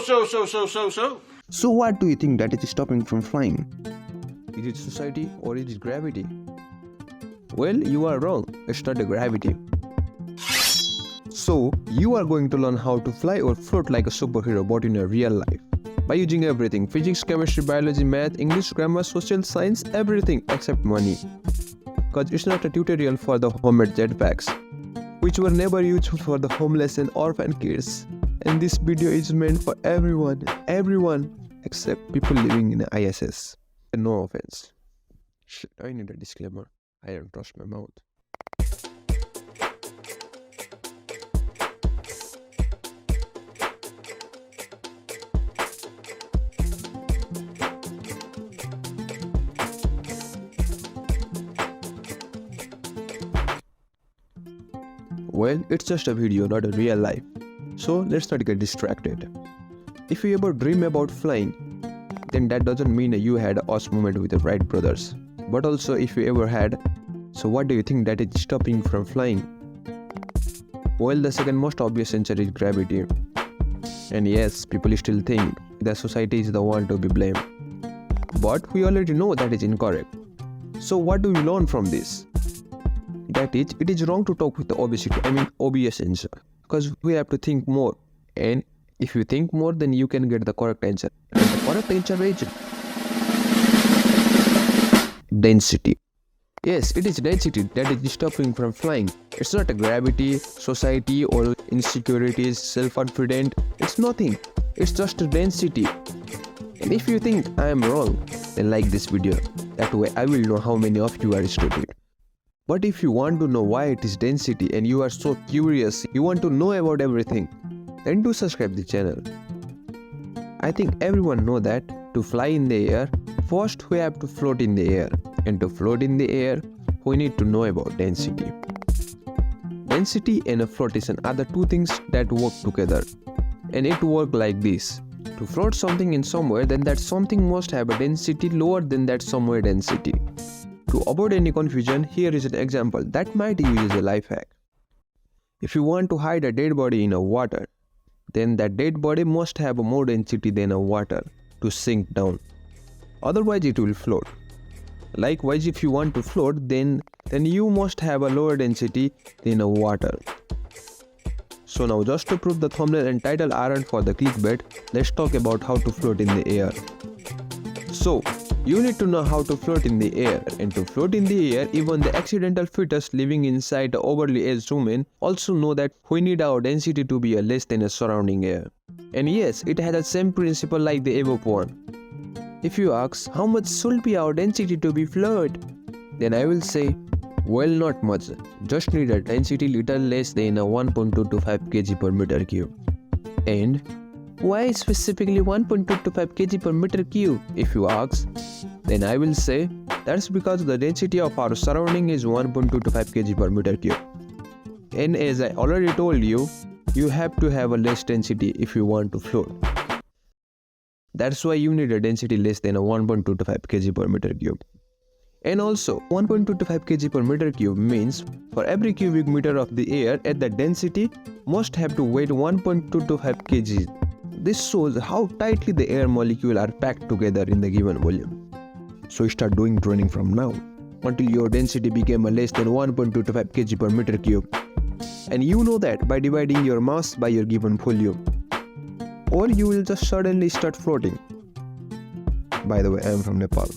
So what do you think that is stopping from flying? Is it society or is it gravity? Well, you are wrong. It's not the gravity. So, you are going to learn how to fly or float like a superhero but in a real life. By using everything: physics, chemistry, biology, math, English, grammar, social science, everything except money. Cause it's not a tutorial for the homemade jetpacks, which were never useful for the homeless and orphan kids. And this video is meant for everyone except people living in the ISS. And no offense. Shit, I need a disclaimer. I don't trust my mouth. Well, it's just a video, not a real life. So let's not get distracted. If you ever dream about flying, then that doesn't mean you had an awesome moment with the Wright brothers. But also, if you ever had, so what do you think that is stopping from flying? Well, the second most obvious answer is gravity. And yes, people still think that society is the one to be blamed. But we already know that is incorrect. So what do we learn from this? That is, it is wrong to talk with the obvious answer. Because we have to think more. And if you think more, then you can get the correct answer. And the correct answer is density. Yes, it is density that is stopping from flying. It's not a gravity, society, or insecurities, self-confident. It's nothing. It's just a density. And if you think I am wrong, then like this video. That way I will know how many of you are stupid. But if you want to know why it is density and you are so curious, you want to know about everything, then do subscribe the channel. I think everyone know that to fly in the air, first we have to float in the air. And to float in the air, we need to know about density. Density and a flotation are the two things that work together. And it works like this. To float something in somewhere, then that something must have a density lower than that somewhere density. To avoid any confusion, here is an example that might use as a life hack. If you want to hide a dead body in a water, then that dead body must have a more density than a water to sink down. Otherwise it will float. Likewise, if you want to float, then you must have a lower density than a water. So now, just to prove the thumbnail and title aren't for the clickbait, let's talk about how to float in the air. So, you need to know how to float in the air, and to float in the air, even the accidental fetus living inside the overly aged human also know that we need our density to be less than a surrounding air. And yes, it has the same principle like the above one. If you ask how much should be our density to be float, then I will say, well, not much, just need a density little less than a 1.225 kg per meter cube. And why specifically 1.225 kg per meter cube? If you ask, then I will say that's because the density of our surrounding is 1.225 kg per meter cube. And as I already told you, you have to have a less density if you want to float. That's why you need a density less than a 1.225 kg per meter cube. And also, 1.225 kg per meter cube means for every cubic meter of the air at the density must have to weigh 1.225 kg. This shows how tightly the air molecules are packed together in the given volume. So start doing training from now until your density became less than 1.225 kg per meter cube. And you know that by dividing your mass by your given volume. Or you will just suddenly start floating. By the way, I am from Nepal.